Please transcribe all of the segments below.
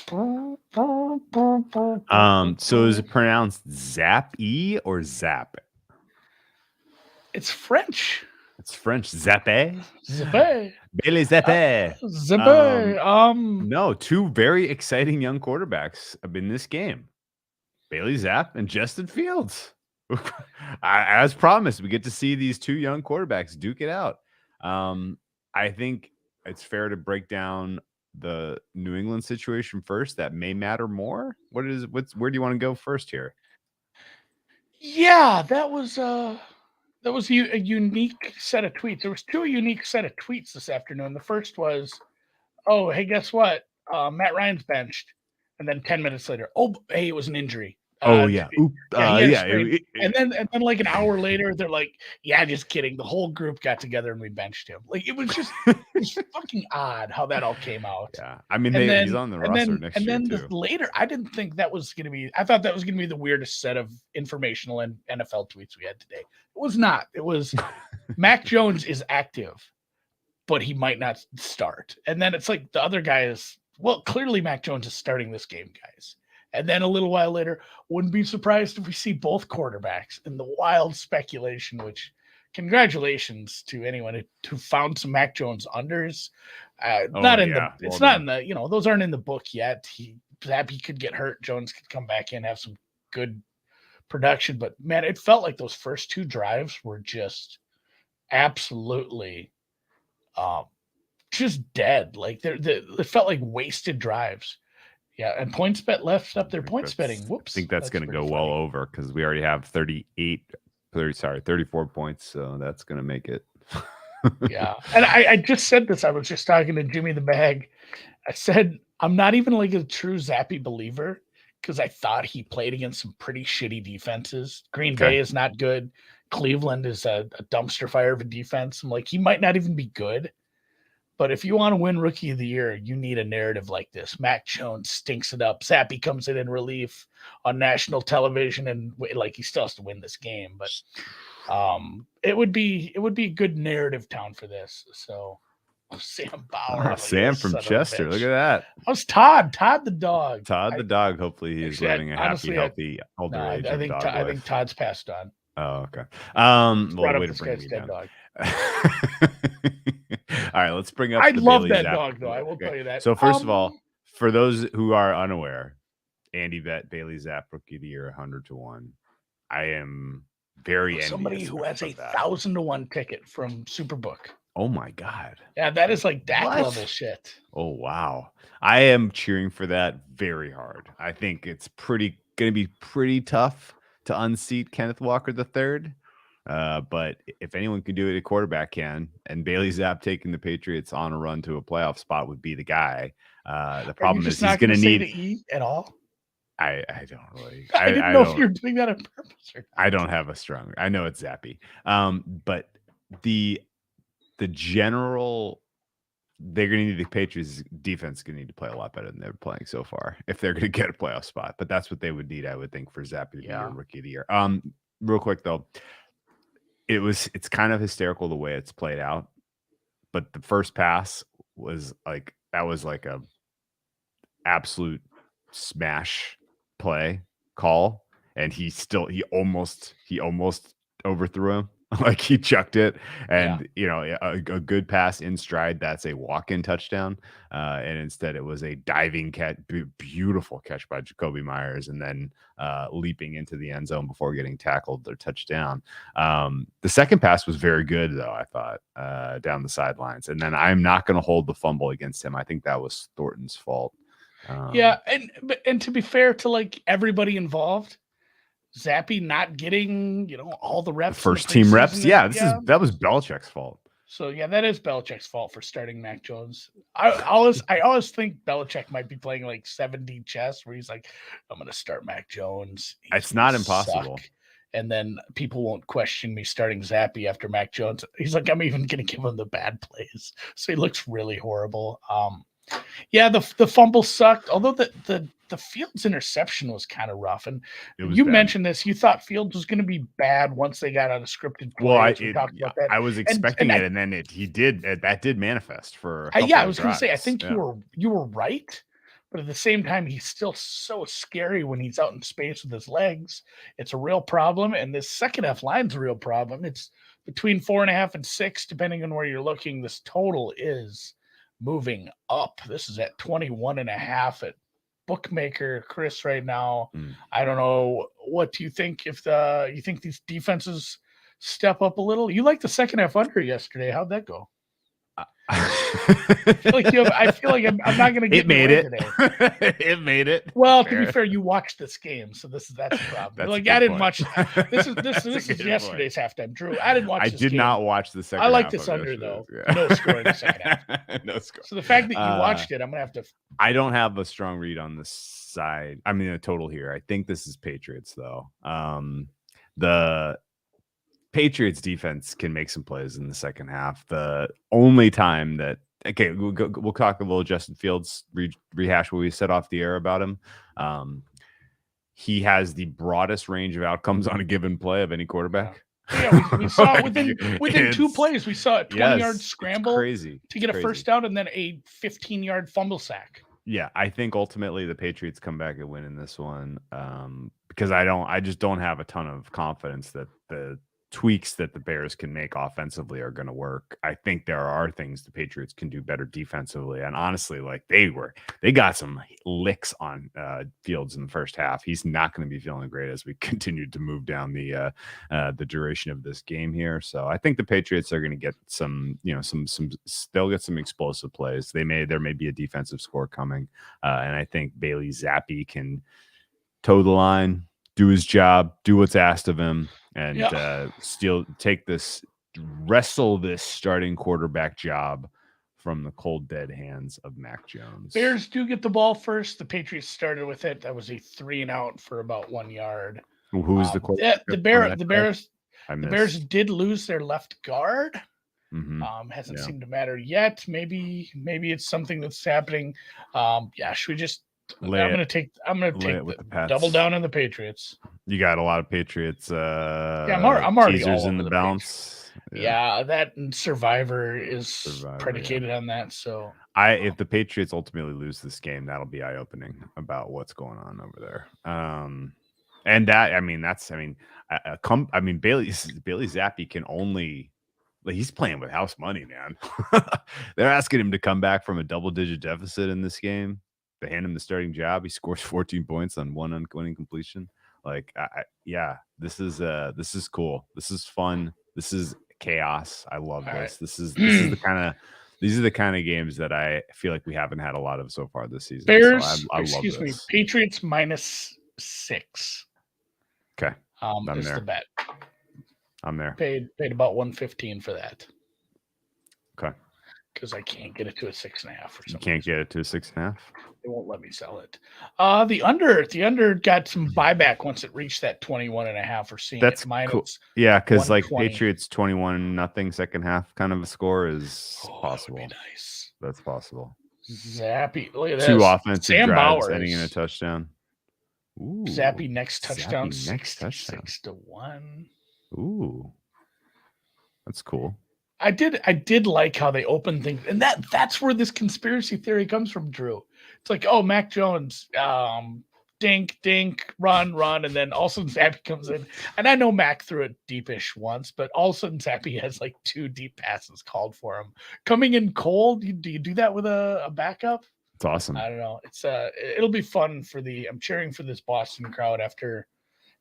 So is it pronounced Zap-E or Zap? It's French. It's French. Zappe? Zappe. Bailey Zappe. Zappe. No, two very exciting young quarterbacks in this game. Bailey Zapp and Justin Fields. As promised, we get to see these two young quarterbacks duke it out. I think it's fair to break down the New England situation first. That may matter more. Where do you want to go first here? Yeah, that was a unique set of tweets. There was two unique set of tweets this afternoon. The first was, "Oh, hey, guess what? Matt Ryan's benched," and then 10 minutes later, "Oh, hey, it was an injury." Oh yeah, Yeah, he had a sprain. And then like an hour later, they're like, "Yeah, just kidding." The whole group got together and we benched him. Like it was just it's fucking odd how that all came out. Yeah, I mean, And he's on the roster next year too. Later, I didn't think that was going to be. I thought that was going to be the weirdest set of informational and NFL tweets we had today. It was not. It was Mac Jones is active, but he might not start. And then it's like the other guy is, well, clearly Mac Jones is starting this game, guys. And then a little while later, wouldn't be surprised if we see both quarterbacks in the wild speculation, which congratulations to anyone who found some Mac Jones unders. Not in the, those aren't in the book yet. Zappy could get hurt. Jones could come back in, have some good production. But man, it felt like those first two drives were just absolutely just dead. Like it felt like wasted drives. Yeah, and PointsBet left up their points betting. Whoops. I think that's going to go well over because we already have 34 points. So that's going to make it. Yeah. And I just said this. I was just talking to Jimmy the Bag. I said, I'm not even like a true Zappy believer because I thought he played against some pretty shitty defenses. Green Bay is not good. Cleveland is a dumpster fire of a defense. I'm like, he might not even be good. But if you want to win Rookie of the Year, you need a narrative like this. Mac Jones stinks it up. Zappy comes in relief on national television, and like he still has to win this game. But it would be a good narrative town for this. So Sam Bauer, Sam from Chester. Look at that. How's Todd? Todd the dog. Todd the dog. Hopefully he's living a happy, healthy older age. I think Todd's passed on. Oh, okay. Well, way to bring me down. Dog. All right, let's bring up. I love that dog, though. I will tell you that. So first of all, for those who are unaware, Andy bet Bailey Zapp Rookie of the Year 100-1. I am very envious. Somebody who has 1,000-1 ticket from Superbook. Oh my God. Yeah, that is like Dak level shit. Oh wow. I am cheering for that very hard. I think it's going to be pretty tough to unseat Kenneth Walker III. But if anyone can do it, a quarterback can. And Bailey Zapp taking the Patriots on a run to a playoff spot would be the guy. The problem is he's going to need the E at all. I don't really. I didn't know if you're doing that on purpose. I don't have a strong. I know it's Zappy. But the general, they're going to need the Patriots defense going to need to play a lot better than they're playing so far if they're going to get a playoff spot. But that's what they would need, I would think, for Zappy to be a Rookie of the Year. Real quick though. It's kind of hysterical the way it's played out, but the first pass was like a absolute smash play call, and he almost overthrew him. Like he chucked it, and a good pass in stride. That's a walk-in touchdown, and instead it was a diving catch, beautiful catch by Jacoby Myers, and then leaping into the end zone before getting tackled or touchdown. The second pass was very good, though. I thought down the sidelines, and then I'm not going to hold the fumble against him. I think that was Thornton's fault. And to be fair to like everybody involved. Zappy not getting, all the reps, first team reps. Yeah, that was Belichick's fault. So yeah, that is Belichick's fault for starting Mac Jones. I always think Belichick might be playing like 7D chess, where he's like, I'm going to start Mac Jones. It's not impossible. And then people won't question me starting Zappy after Mac Jones. He's like, I'm even going to give him the bad plays, so he looks really horrible. Yeah, the fumble sucked. Although the Fields interception was kind of rough, and you mentioned this. You thought Fields was going to be bad once they got out of scripted play. Well, talked about that. I was expecting it, and then that did manifest for. I was going to say, I think you were right, but at the same time, he's still so scary when he's out in space with his legs. It's a real problem, and this second half line's a real problem. It's between 4.5 and 6, depending on where you're looking. This total is moving up. This is at 21.5 at bookmaker Chris right now. I don't know. What do you think? If you think these defenses step up a little? You like the second half under yesterday. How'd that go? I feel like I'm not going to get it made it today. It made it. Well, to be fair, you watched this game, so that's the problem. That's like I didn't point. watch. This is yesterday's halftime. Drew, I didn't watch. I this did game. not watch the second. I like half this of under though. Yeah. No score in the second half. No score. So the fact that you watched it, I'm gonna have to. I don't have a strong read on this side. I mean, a total here. I think this is Patriots though. The Patriots defense can make some plays in the second half. The only time that we'll talk a little Justin Fields, rehash what we said off the air about him. He has the broadest range of outcomes on a given play of any quarterback. Yeah, we saw it within 2 plays. We saw a 20-yard scramble to get a first down and then a 15-yard fumble sack. Yeah, I think ultimately the Patriots come back and win in this one because I just don't have a ton of confidence that the tweaks that the Bears can make offensively are going to work. I think there are things the Patriots can do better defensively. And honestly, like they got some licks on Fields in the first half. He's not going to be feeling great as we continue to move down the duration of this game here. So I think the Patriots are going to get some they'll get some explosive plays. There may be a defensive score coming. And I think Bailey Zappi can toe the line, do his job, do what's asked of him, and wrestle this starting quarterback job from the cold dead hands of Mac Jones. Bears do get the ball first. The Patriots started with it. That was a 3-and-out for about 1 yard. Who's the quarterback? The Bears did lose their left guard. Mm-hmm. Hasn't seemed to matter yet. Maybe it's something that's happening. Should we just? I'm gonna take double down on the Patriots. You got a lot of Patriots. I'm already teasers in the bounce. Yeah, that and Survivor is predicated on that. So if the Patriots ultimately lose this game, that'll be eye opening about what's going on over there. And Bailey Zappi can only. He's playing with house money, man. They're asking him to come back from a double-digit deficit in this game. They hand him the starting job. He scores 14 points on 1 winning completion. This is cool. This is fun. This is chaos. I love this. Right. These are the kind of games that I feel like we haven't had a lot of so far this season. Bears, so I love this. Patriots -6. Okay. I'm there. The bet. I'm there. Paid about $115 for that. Okay. Because I can't get it to a 6.5 or something. You can't get it to a 6.5? They won't let me sell it. The under got some buyback once it reached that 21.5 or seeing that's minus cool. Yeah, because Patriots 21-0 second half kind of a score is possible. That would be nice. That's possible. Zappy. Look at this. 2 offensive Sam drives Bowers. ending in a touchdown. Ooh. Zappy next touchdown. 6-1. Ooh. That's cool. I did like how they opened things, and that's where this conspiracy theory comes from, Drew. It's like, oh, Mac Jones, dink, run, and then all of a sudden Zappy comes in. And I know Mac threw it deepish once, but all of a sudden Zappy has like 2 deep passes called for him. Coming in cold, do you do that with a backup? It's awesome. I don't know. It'll be fun I'm cheering for this Boston crowd after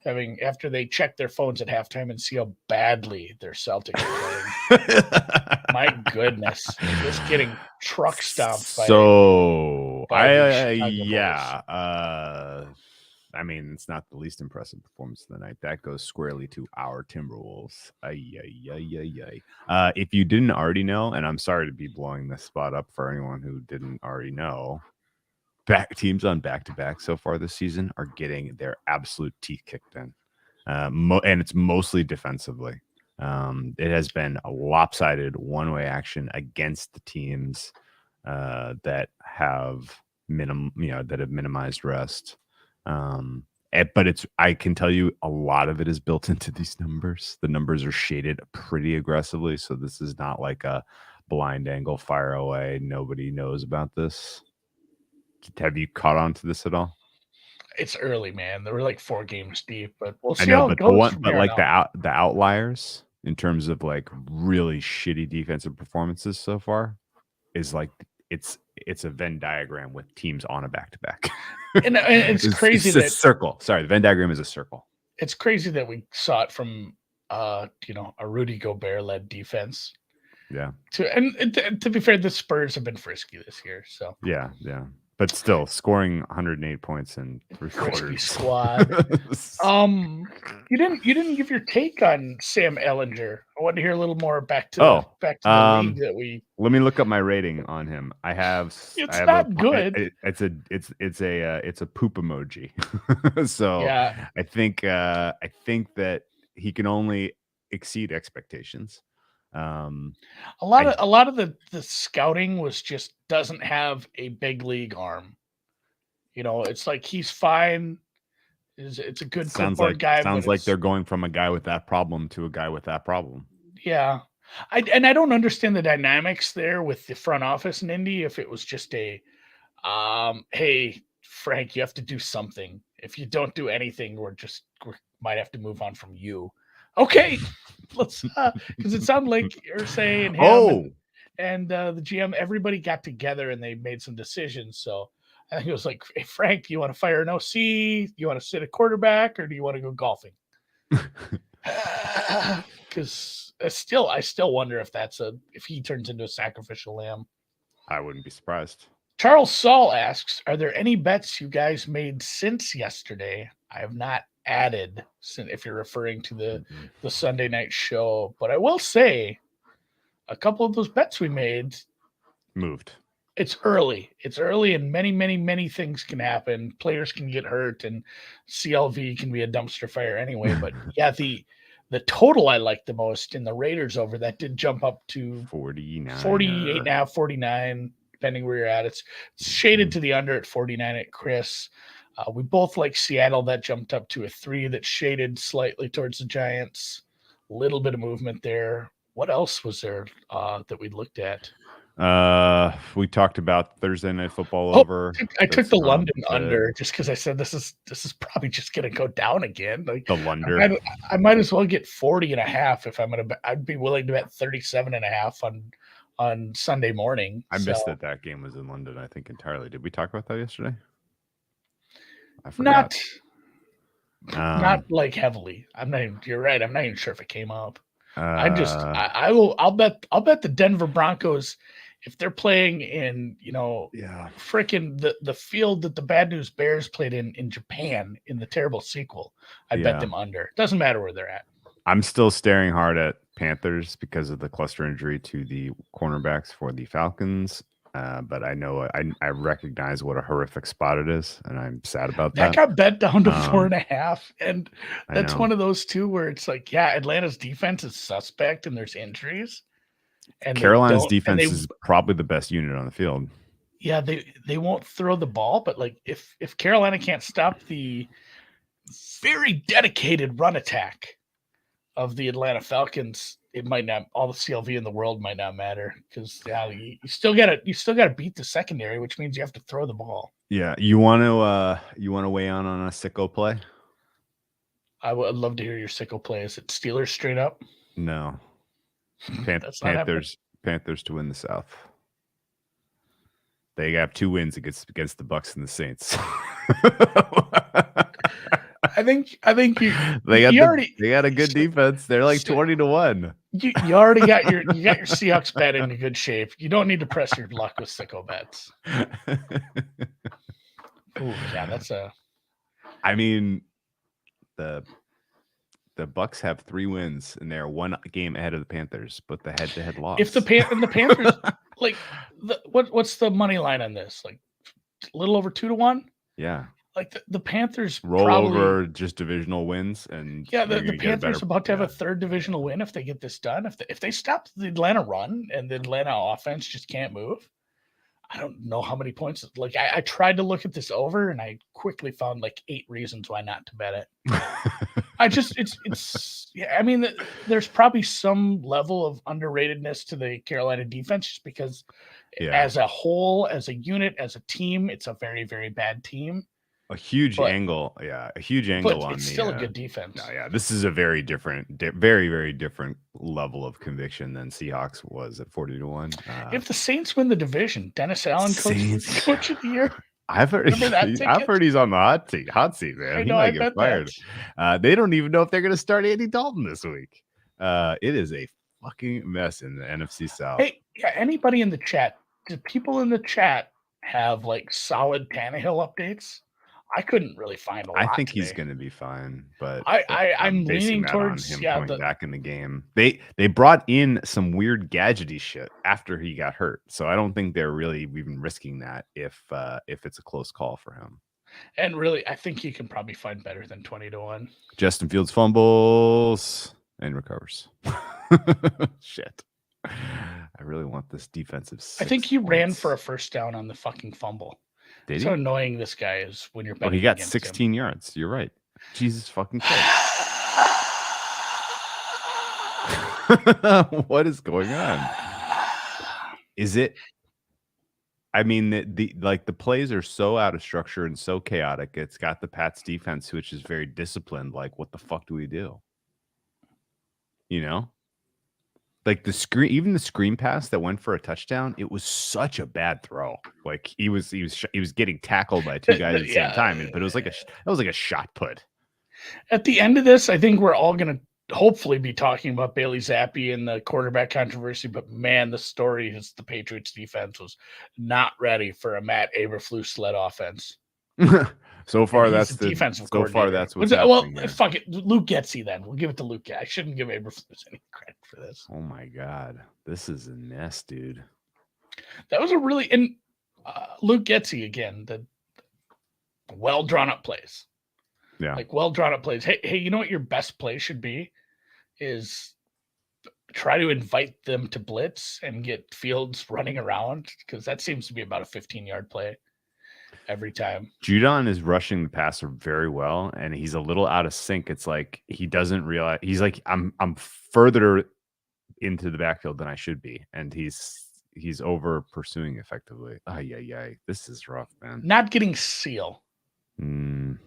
they check their phones at halftime and see how badly their Celtics are playing. My goodness, just getting truck stomped. It's not the least impressive performance of the night. That goes squarely to our Timberwolves. If you didn't already know, and I'm sorry to be blowing this spot up for anyone who didn't already know, teams on back-to-back so far this season are getting their absolute teeth kicked in, and it's mostly defensively. It has been a lopsided one-way action against the teams that have minimized rest. But I can tell you a lot of it is built into these numbers. The numbers are shaded pretty aggressively, so this is not like a blind angle fire away. Nobody knows about this. Have you caught on to this at all? It's early, man. They were like 4 games deep, but we'll I see know, how it but the goes one, from but here on like out. the outliers in terms of like really shitty defensive performances so far is like it's a Venn diagram with teams on a back to back. And it's crazy It's a that circle. Sorry, the Venn diagram is a circle. it's crazy that we saw it from a Rudy Gobert led defense. Yeah, To be fair, the Spurs have been frisky this year, so yeah. But still, scoring 108 points in 3 frisky quarters. squad. You didn't give your take on Sam Ellinger. I wanted to hear a little more back to the league that we. Let me look up my rating on him. I have It's a not good. it's a poop emoji. So Yeah, I think that he can only exceed expectations. a lot of the scouting was just doesn't have a big league arm. It's like he's fine. It's a good clipboard guy, but sounds like they're going from a guy with that problem to a guy with that problem. yeah. I don't understand the dynamics there with the front office in Indy. If it was just a, hey Frank, you have to do something. If you don't do anything, we might have to move on from you. Okay, let's because it sounded like Irsay and him and the GM, everybody got together and they made some decisions. So I think it was like, hey Frank, do you want to fire an OC? Do you want to sit a quarterback, or do you want to go golfing? Because I still wonder if he turns into a sacrificial lamb. I wouldn't be surprised. Charles Saul asks, are there any bets you guys made since yesterday? I have not added, if you're referring to the Sunday night show, but I will say a couple of those bets we made moved. It's early, and many things can happen. Players can get hurt, and CLV can be a dumpster fire anyway. But yeah, the total I like the most in the Raiders over that did jump up to 48.5, 49, depending where you're at. It's shaded to the under at 49 at Chris. We both like Seattle. That jumped up to a 3 that shaded slightly towards the Giants. A little bit of movement there. What else was there that we looked at? We talked about Thursday Night Football over. I took the London under just because I said this is probably just going to go down again. Like the London, I might as well get 40.5 if I'm going to. I'd be willing to bet 37.5 on Sunday morning. I missed that game was in London. I think entirely. Did we talk about that yesterday? I forgot. Not like heavily. You're right. I'm not even sure if it came up. I'll bet the Denver Broncos, if they're playing in, freaking the field that the Bad News Bears played in Japan in the terrible sequel, I'd bet them under. It doesn't matter where they're at. I'm still staring hard at Panthers because of the cluster injury to the cornerbacks for the Falcons. But I know I recognize what a horrific spot it is, and I'm sad about that. That got bet down to 4.5, and that's one of those two where it's like, yeah, Atlanta's defense is suspect, and there's injuries. And Carolina's defense is probably the best unit on the field. Yeah, they won't throw the ball, but like if Carolina can't stop the very dedicated run attack of the Atlanta Falcons, it might not. All the CLV in the world might not matter because you still got to beat the secondary, which means you have to throw the ball. Yeah, you want to weigh on a sicko play? I would love to hear your sicko play. Is it Steelers straight up? No, Panthers to win the South. They have 2 wins against the Bucks and the Saints. I think they got a good defense. They're like 20-1. You already got your Seahawks bet into good shape. You don't need to press your luck with sicko bets. Ooh, yeah, that's a. I mean, the Bucks have 3 wins and they're 1 game ahead of the Panthers, but the head-to-head loss. If the Panthers like what's the money line on this? Like a little over 2-1? Yeah. Like the Panthers roll over just divisional wins, and the Panthers about to have a 3rd divisional win if they get this done. If they stop the Atlanta run and the Atlanta offense just can't move, I don't know how many points. Like I tried to look at this over, and I quickly found like 8 reasons why not to bet it. I mean, there's probably some level of underratedness to the Carolina defense just because As a whole, as a unit, as a team, it's a very, very bad team. A huge But- angle. Yeah. A huge But angle on it's the. still a good defense. No, yeah. This is a very different, very, very different level of conviction than Seahawks was at 40-1. If the Saints win the division, Dennis Allen coach of the year. I've heard he's on the hot seat, man. I He know, might I get bet fired. They don't even know if they're going to start Andy Dalton this week. It is a fucking mess in the NFC South. Hey, yeah, anybody in the chat? Do people in the chat have like solid Tannehill updates? I couldn't really find a lot. I think today. he's going to be fine, but I'm leaning towards him coming back in the game. They brought in some weird gadgety shit after he got hurt, so I don't think they're really even risking that if it's a close call for him. And really, I think he can probably find better than 20-1. Justin Fields fumbles and recovers. Shit. I really want this defensive. I think he ran for a first down on the fucking fumble. That's how annoying this guy is when you're betting. He got 16 yards. You're right. Jesus fucking Christ. What is going on? Is it? I mean, the plays are so out of structure and so chaotic. It's got the Pats defense, which is very disciplined. Like, what the fuck do we do? You know? Like even the screen pass that went for a touchdown, it was such a bad throw. Like he was getting tackled by two guys at the same time, but it was like a shot put. At the end of this, I think we're all gonna hopefully be talking about Bailey Zappi and the quarterback controversy. But man, the story is the Patriots defense was not ready for a Matt Eberflus led offense. So far, that's the defensive so coordinator. far, that's what's happening. Well, fuck it. Luke Getsy then. We'll give it to Luke. I shouldn't give Eberflus any credit for this. Oh my God. This is a mess, dude. That was a really... And Luke Getsy, again, the well drawn up plays. Yeah. Like well drawn up plays. Hey, you know what your best play should be? Is try to invite them to blitz and get Fields running around, because that seems to be about a 15-yard play every time. Judon is rushing the passer very well, and he's a little out of sync. It's like he doesn't realize he's like I'm further into the backfield than I should be, and he's over pursuing effectively. Ay. This is rough, man. Not getting seal. That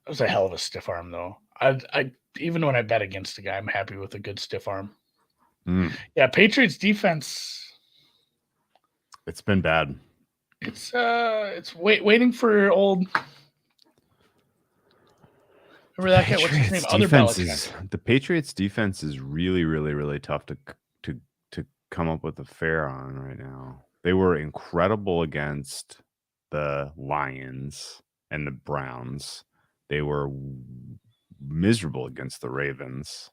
was a hell of a stiff arm, though. I even when I bet against a guy, I'm happy with a good stiff arm. Yeah, Patriots defense. It's been bad. It's waiting for old. Remember that guy? What's his name? Other Belichick. The Patriots defense is really, really, really tough to come up with a fair on right now. They were incredible against the Lions and the Browns. They were miserable against the Ravens.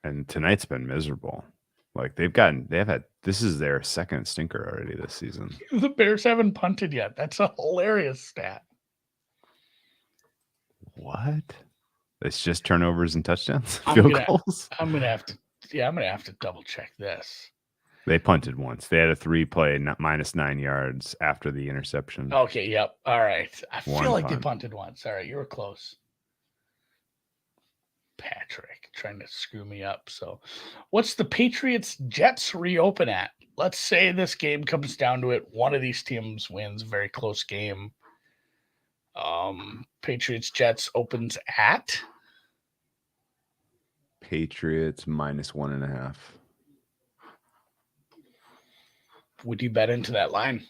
And tonight's been miserable. Like they've had this is their second stinker already this season. The Bears haven't punted yet. That's a hilarious stat. What? It's just turnovers and touchdowns, field goals. I'm gonna have to double check this. They punted once. They had a 3-play -9 yards after the interception. Okay, yep. All right. I feel like they punted once. All right, you were close. Patrick trying to screw me up. So, what's the Patriots Jets reopen at? Let's say this game comes down to it. One of these teams wins, a very close game. Patriots Jets opens at Patriots -1.5. Would you bet into that line?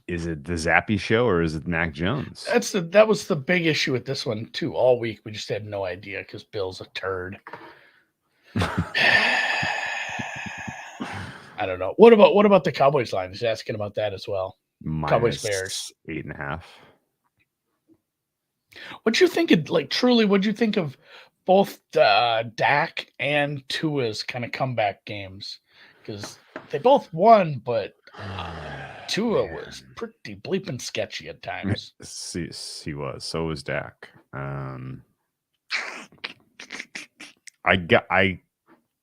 Is it the Zappy show or is it Mac Jones? That was the big issue with this one too. All week we just had no idea because Bill's a turd. I don't know. What about the Cowboys line? He's asking about that as well. Cowboys Bears -8.5. What you think of truly? What'd you think of both Dak and Tua's kind of comeback games? Because they both won, but Tua was pretty bleeping sketchy at times. He was. So was Dak. I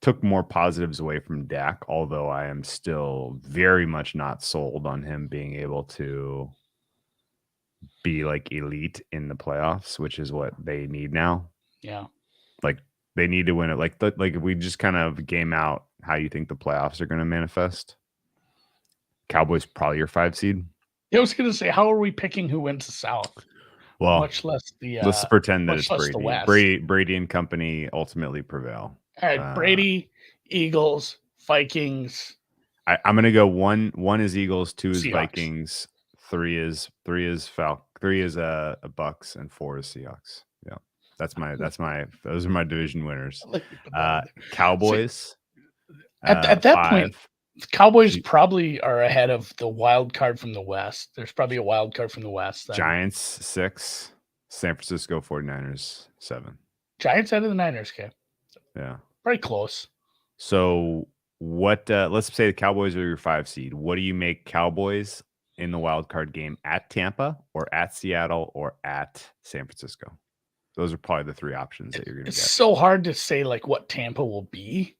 took more positives away from Dak, although I am still very much not sold on him being able to be like elite in the playoffs, which is what they need now. Yeah. Like they need to win it. Like if we just kind of game out how you think the playoffs are going to manifest. Cowboys probably your 5 seed. I was going to say, how are we picking who wins the South? Well, Much less the let's pretend that much it's less the Brady. West. Brady and company ultimately prevail. All right, Brady, Eagles, Vikings. I'm gonna go one is Eagles, 2 is Seahawks. Vikings, 3 is Falcons, 3 is a Bucks, and 4 is Seahawks. Yeah, those are my division winners. Cowboys. At that 5. point, the Cowboys probably are ahead of the wild card from the West. There's probably a wild card from the West. Then. Giants 6, San Francisco 49ers 7. Giants out of the Niners, okay. Yeah, pretty close. So what? Let's say the Cowboys are your 5 seed. What do you make Cowboys in the wild card game at Tampa or at Seattle or at San Francisco? Those are probably the 3 options that you're going to get. It's so hard to say like what Tampa will be.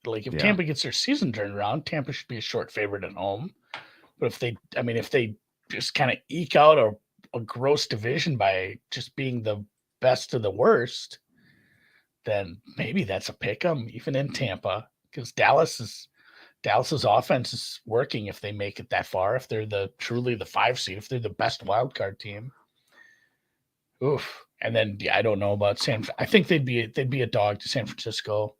Like if Tampa gets their season turned around, Tampa should be a short favorite at home. But if they just kind of eke out a gross division by just being the best of the worst, then maybe that's a pick 'em even in Tampa, because Dallas's offense is working if they make it that far. If they're truly the 5 seed, if they're the best wild card team. Oof. And then I don't know about I think they'd be a dog to San Francisco.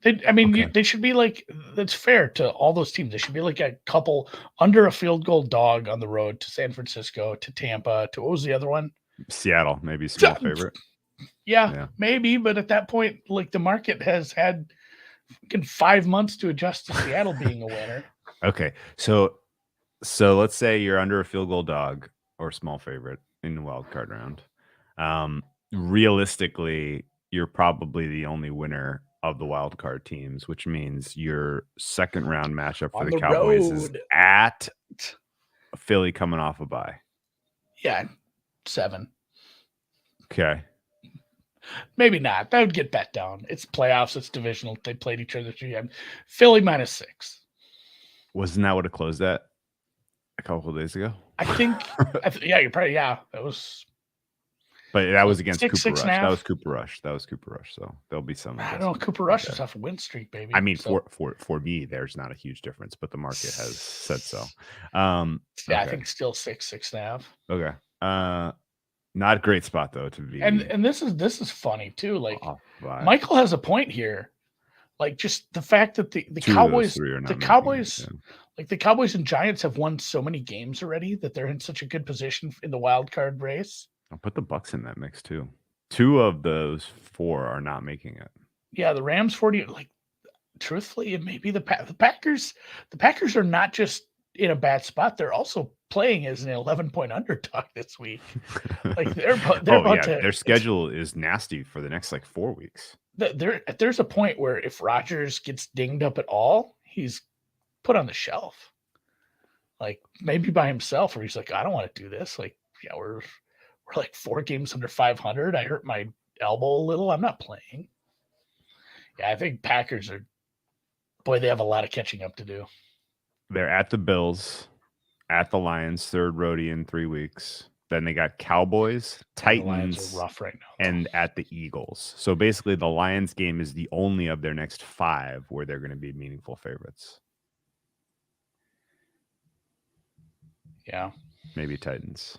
They should be like, that's fair to all those teams. They should be like a couple under a field goal dog on the road to San Francisco, to Tampa, to what was the other one? Seattle, maybe small favorite. Yeah, maybe. But at that point, like the market has had 5 months to adjust to Seattle being a winner. Okay. So let's say you're under a field goal dog or small favorite in the wild card round. Realistically, you're probably the only winner of the wild card teams, which means your second round matchup for the Cowboys is at Philly coming off a bye. Yeah, 7. Okay. Maybe not. That would get bet down. It's playoffs. It's divisional. They played each other 3 times. Philly -6. Wasn't that what it closed at a couple of days ago? I think. Yeah, you're probably. Yeah, it was. But that was against 6, Cooper 6 Rush. That was Cooper Rush. So there'll be some. I don't know. Cooper Rush is off a win streak, baby. I mean, for me, there's not a huge difference, but the market has said so. Yeah, I think still 6, 6.5. Okay. Not a great spot though to be. And this is funny too. Like Michael has a point here. Like just the fact that the Cowboys, like the Cowboys and Giants have won so many games already that they're in such a good position in the wild card race. I'll put the Bucks in that mix too. 2 of those 4 are not making it. Yeah, the Rams 40. Like truthfully, it may be the Packers. The Packers are not just in a bad spot; they're also playing as an 11-point underdog this week. Like their schedule is nasty for the next 4 weeks. There's a point where if Rodgers gets dinged up at all, he's put on the shelf. Like maybe by himself, or he's like, I don't want to do this. Like, yeah, we're like 4 games under 500. I hurt my elbow a little. I'm not playing. Yeah, I think Packers are. Boy, they have a lot of catching up to do. They're at the Bills, at the Lions, 3rd roadie in 3 weeks. Then they got Cowboys, Titans, the Lions are rough right now, and at the Eagles. So basically, the Lions game is the only of their next 5 where they're going to be meaningful favorites. Yeah, maybe Titans.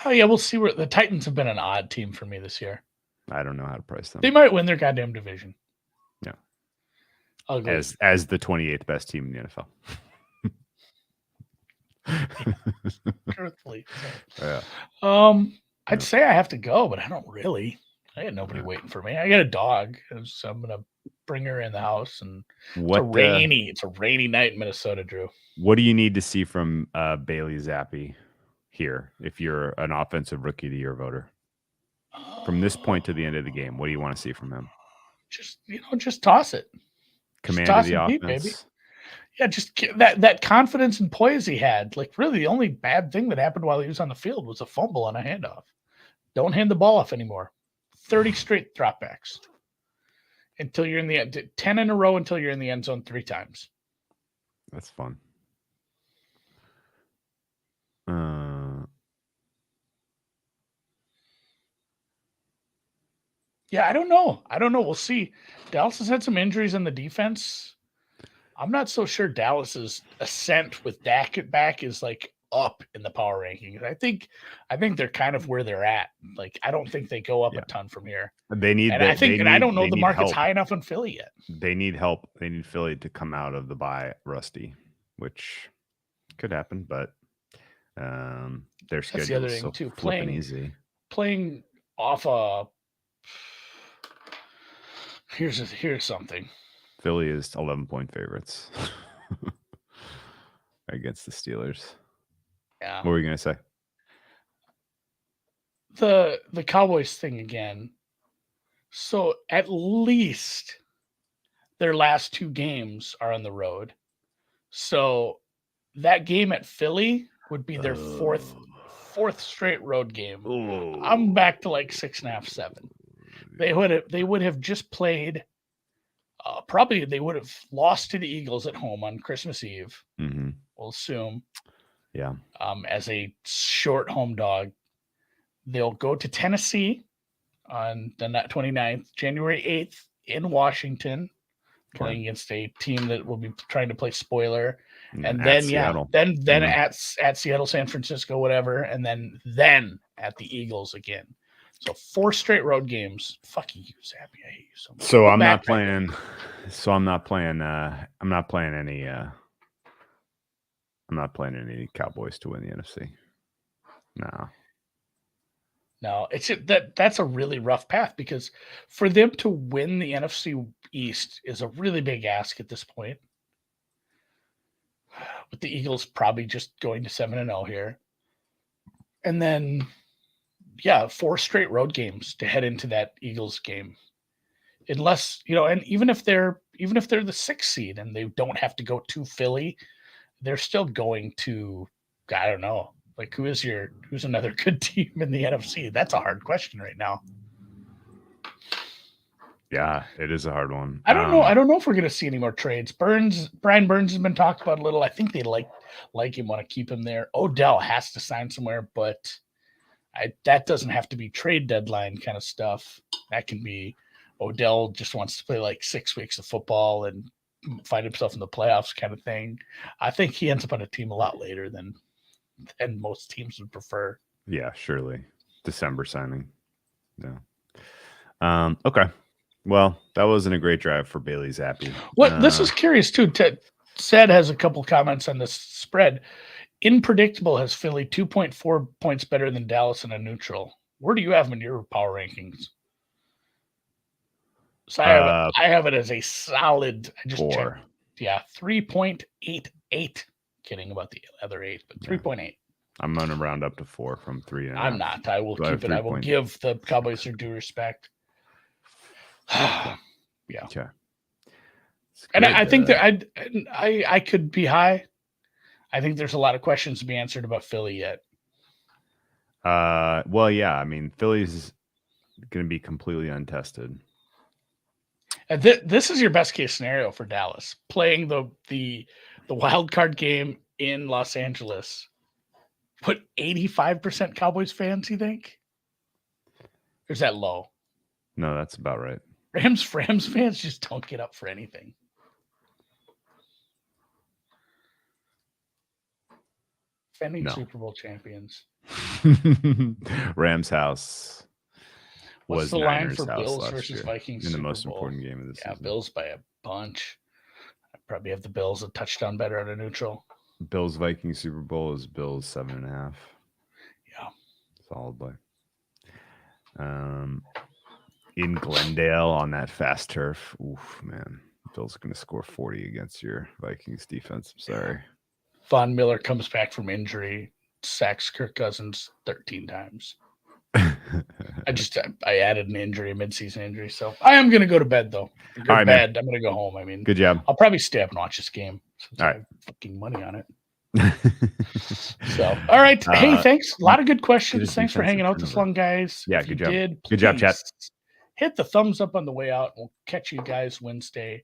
Oh yeah, we'll see. Where the Titans have been an odd team for me this year. I don't know how to price them. They might win their goddamn division. Yeah, ugly. As the 28th best team in the NFL. Truthfully. Yeah. I'd say I have to go, but I don't really. I got nobody waiting for me. I got a dog, so I'm gonna bring her in the house. And it's a rainy night in Minnesota, Drew. What do you need to see from Bailey Zappi here if you're an offensive rookie of the year voter? From this point to the end of the game, what do you want to see from him? Just toss it. Command of the offense. Deep, baby. Yeah, just that confidence and poise he had. Like, really, the only bad thing that happened while he was on the field was a fumble on a handoff. Don't hand the ball off anymore. 30 straight dropbacks until you're in the end. 10 in a row until you're in the end zone 3 times. That's fun. Yeah, I don't know. We'll see. Dallas has had some injuries in the defense. I'm not so sure Dallas's ascent with Dak back is like up in the power rankings. I think they're kind of where they're at. Like, I don't think they go up a ton from here. They need And that. I don't know they the need market's help. high enough on Philly yet. They need help. They need Philly to come out of the bye rusty, which could happen, but their That's the other schedule is thing so too. flipping easy. Playing off a here's something. Philly is 11-point favorites against the Steelers. Yeah. What were you gonna say? The Cowboys thing again. So at least their last 2 games are on the road. So that game at Philly would be their fourth straight road game. I'm back to like 6.5, 7. They would have just played. Probably they would have lost to the Eagles at home on Christmas Eve. Mm-hmm. We'll assume. Yeah. As a short home dog, they'll go to Tennessee on the 29th, January 8th in Washington, playing against a team that will be trying to play spoiler. And then Seattle. then at Seattle, San Francisco, whatever, and then at the Eagles again. So 4 straight road games. Fucking you, Zappy. I hate you so much. So I'm not playing. So I'm not playing. I'm not playing any. I'm not playing any Cowboys to win the NFC. No, it's that's a really rough path because for them to win the NFC East is a really big ask at this point. With the Eagles probably just going to 7-0 here. And then 4 straight road games to head into that Eagles game. Unless, and even if they're the 6th seed and they don't have to go to Philly, they're still going to, I don't know. Like, who's another good team in the NFC? That's a hard question right now. Yeah, it is a hard one. I don't know. I don't know if we're going to see any more trades. Brian Burns has been talked about a little. I think they like him, want to keep him there. Odell has to sign somewhere, but that doesn't have to be trade deadline kind of stuff. That can be Odell just wants to play like 6 weeks of football and find himself in the playoffs kind of thing. I think he ends up on a team a lot later than most teams would prefer. Yeah, surely. December signing. Yeah. Okay. Well, that wasn't a great drive for Bailey Zappi. This is curious too. Sed has a couple comments on this spread. Unpredictable has Philly 2.4 points better than Dallas in a neutral. Where do you have them in your power rankings? So I have it as a solid. I just 4. checked. Yeah, 3.88. Kidding about the other 8, but 3.8. I'm going to round up to 4 from 3.5. I'm not. I will keep it. I will give the Cowboys their due respect. Yeah. Okay. And I think that I could be high. I think there's a lot of questions to be answered about Philly yet. Well, yeah. I mean, Philly's going to be completely untested. And this is your best case scenario for Dallas, playing the wild card game in Los Angeles. What, 85% Cowboys fans, you think? Or is that low? No, that's about right. Rams fans just don't get up for anything. Defending Super Bowl champions. Rams house. What's the line for Bills versus year, Vikings in the Super most Bowl? important game of the season? Yeah, Bills by a bunch. I probably have the Bills a touchdown better on a neutral. Bills Vikings Super Bowl is Bills 7.5. Yeah, solid play. In Glendale on that fast turf, oof, man, Bills going to score 40 against your Vikings defense. I'm sorry. Von Miller comes back from injury, sacks Kirk Cousins 13 times. I added an injury, a midseason injury, so I am going to go to bed though. I'm going to go home. I mean, good job. I'll probably stay up and watch this game. Since all right, I have fucking money on it. So, all right. Hey, thanks. A lot of good questions. Thanks for hanging out this long, guys. Yeah, good job. Good job, chat. Hit the thumbs up on the way out. We'll catch you guys Wednesday.